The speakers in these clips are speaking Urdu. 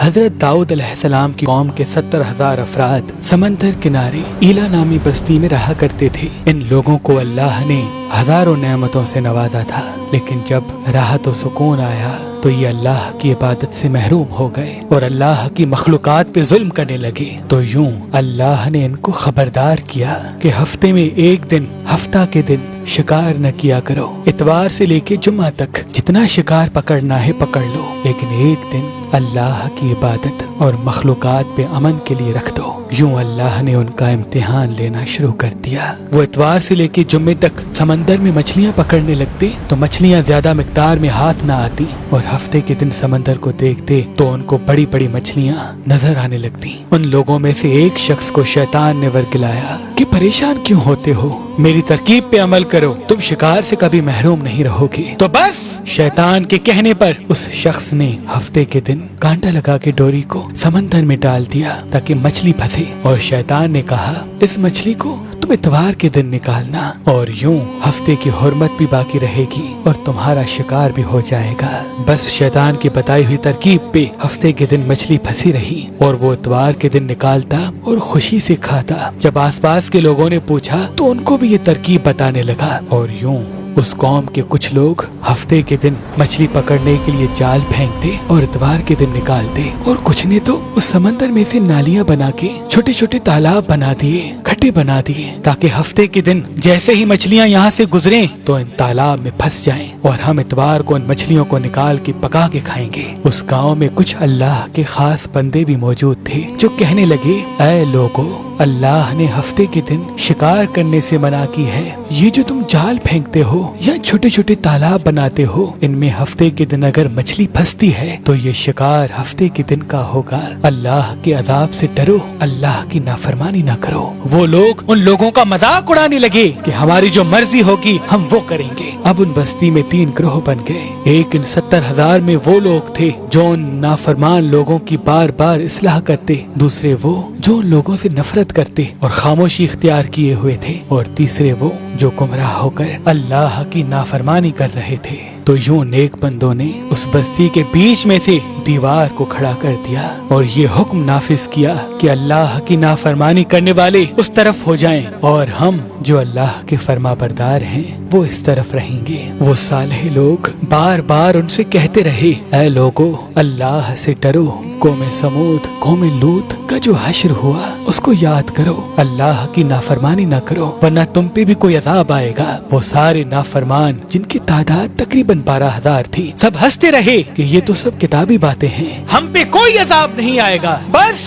حضرت داؤد علیہ السلام کی قوم کے 70,000 افراد سمندر کنارے ایلا نامی بستی میں رہا کرتے تھے۔ ان لوگوں کو اللہ نے ہزاروں نعمتوں سے نوازا تھا، لیکن جب راحت و سکون آیا تو یہ اللہ کی عبادت سے محروم ہو گئے اور اللہ کی مخلوقات پہ ظلم کرنے لگے۔ تو یوں اللہ نے ان کو خبردار کیا کہ ہفتے میں ایک دن، ہفتہ کے دن شکار نہ کیا کرو۔ اتوار سے لے کے جمعہ تک جتنا شکار پکڑنا ہے پکڑ لو، لیکن ایک دن اللہ کی عبادت اور مخلوقات پہ امن کے لیے رکھ دو۔ یوں اللہ نے ان کا امتحان لینا شروع کر دیا۔ وہ اتوار سے لے کے جمعے تک سمندر میں مچھلیاں پکڑنے لگتے تو مچھلیاں زیادہ مقدار میں ہاتھ نہ آتی، اور ہفتے کے دن سمندر کو دیکھتے تو ان کو بڑی بڑی مچھلیاں نظر آنے لگتی۔ ان لوگوں میں سے ایک شخص کو شیطان نے ورگلایا کہ پریشان کیوں ہوتے ہو، میری ترکیب پہ عمل کرو، تم شکار سے کبھی محروم نہیں رہو گے۔ تو بس شیطان کے کہنے پر اس شخص نے ہفتے کے دن کانٹا لگا کے ڈوری کو سمندر میں ڈال دیا تاکہ مچھلی پھنسے، اور شیطان نے کہا اس مچھلی کو تم اتوار کے دن نکالنا، اور یوں ہفتے کی حرمت بھی باقی رہے گی اور تمہارا شکار بھی ہو جائے گا۔ بس شیطان کی بتائی ہوئی ترکیب پہ ہفتے کے دن مچھلی پھنسی رہی اور وہ اتوار کے دن نکالتا اور خوشی سے کھاتا۔ جب آس پاس کے لوگوں نے پوچھا تو ان کو بھی یہ ترکیب بتانے لگا، اور یوں اس قوم کے کچھ لوگ ہفتے کے دن مچھلی پکڑنے کے لیے جال پھینکتے اور اتوار کے دن نکالتے، اور کچھ نے تو اس سمندر میں سے نالیاں بنا کے چھوٹے چھوٹے تالاب بنا دیے، کھڈے بنا دیے، تاکہ ہفتے کے دن جیسے ہی مچھلیاں یہاں سے گزریں تو ان تالاب میں پھنس جائیں اور ہم اتوار کو ان مچھلیوں کو نکال کے پکا کے کھائیں گے۔ اس گاؤں میں کچھ اللہ کے خاص بندے بھی موجود تھے جو کہنے لگے، اے لوگو، اللہ نے ہفتے کے دن شکار کرنے سے منع کی ہے۔ یہ جو تم جال پھینکتے ہو یا چھوٹے چھوٹے تالاب بناتے ہو، ان میں ہفتے کے دن اگر مچھلی پھنستی ہے تو یہ شکار ہفتے کے دن کا ہوگا۔ اللہ کے عذاب سے ڈرو، اللہ کی نافرمانی نہ کرو۔ وہ لوگ ان لوگوں کا مذاق اڑانے لگے کہ ہماری جو مرضی ہوگی ہم وہ کریں گے۔ اب ان بستی میں 3 گروہ بن گئے۔ ایک ان 70,000 میں وہ لوگ تھے جو ان نافرمان لوگوں کی بار بار اصلاح کرتے، دوسرے وہ جو ان لوگوں سے نفرت کرتے اور خاموشی اختیار کیے ہوئے تھے، اور تیسرے وہ جو گمراہ ہو کر اللہ کی نافرمانی کر رہے تھے۔ تو یوں نیک بندوں نے اس بستی کے بیچ میں سے دیوار کو کھڑا کر دیا اور یہ حکم نافذ کیا کہ اللہ کی نافرمانی کرنے والے اس طرف ہو جائیں اور ہم جو اللہ کے فرما بردار ہیں وہ اس طرف رہیں گے۔ وہ صالح لوگ بار بار ان سے کہتے رہے، اے لوگو، اللہ سے ڈرو، قوم سمود، قوم لوط کا جو حشر ہوا اس کو یاد کرو، اللہ کی نافرمانی نہ کرو ورنہ تم پہ بھی کوئی عذاب آئے گا۔ وہ سارے نافرمان جن کی تعداد تقریباً 12,000 تھی، سب ہنستے رہے کہ یہ تو سب کتابی باتیں ہیں، ہم پہ کوئی عذاب نہیں آئے گا۔ بس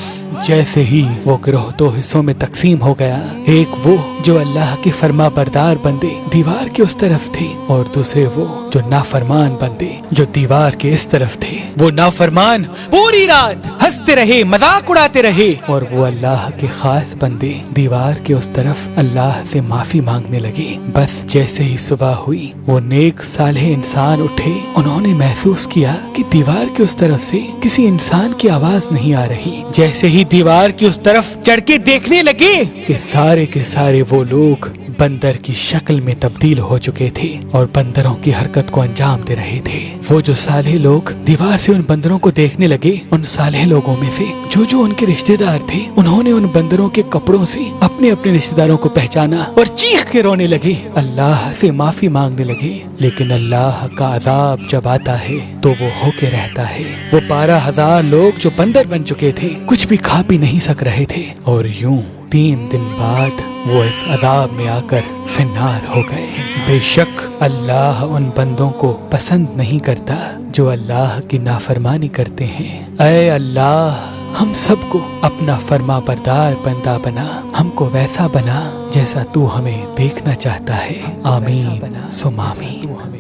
جیسے ہی وہ گروہ 2 حصوں میں تقسیم ہو گیا، ایک وہ جو اللہ کے فرما بردار بندے دیوار کے اس طرف تھے، اور دوسرے وہ جو نافرمان بندے جو دیوار کے اس طرف تھے۔ وہ نافرمان پوری رات ہنستے رہے، مذاق اڑاتے رہے، اور وہ اللہ کے خاص بندے دیوار کے اس طرف اللہ سے معافی مانگنے لگے۔ بس جیسے ہی صبح ہوئی، وہ نیک صالح انسان اٹھے، انہوں نے محسوس کیا کہ دیوار کے اس طرف سے کسی انسان کی آواز نہیں آ رہی۔ جیسے ہی دیوار کی اس طرف چڑھ کے دیکھنے لگے کہ سارے کے سارے وہ لوگ بندر کی شکل میں تبدیل ہو چکے تھے اور بندروں کی حرکت کو انجام دے رہے تھے۔ وہ جو صالح لوگ دیوار سے ان بندروں کو دیکھنے لگے، ان صالح لوگوں میں سے جو ان کے رشتہ دار تھے، انہوں نے ان بندروں کے کپڑوں سے اپنے اپنے رشتہ داروں کو پہچانا اور چیخ کے رونے لگے، اللہ سے معافی مانگنے لگے۔ لیکن اللہ کا عذاب جب آتا ہے تو وہ ہو کے رہتا ہے۔ وہ 12,000 لوگ جو بندر بن چکے تھے کچھ بھی کھا پی نہیں سک رہے تھے، اور یوں 3 دن بعد وہ اس عذاب میں آ کر فنار ہو گئے۔ بے شک اللہ ان بندوں کو پسند نہیں کرتا جو اللہ کی نافرمانی کرتے ہیں۔ اے اللہ، ہم سب کو اپنا فرما بردار بندہ بنا، ہم کو ویسا بنا جیسا تو ہمیں دیکھنا چاہتا ہے۔ آمین ثم آمین۔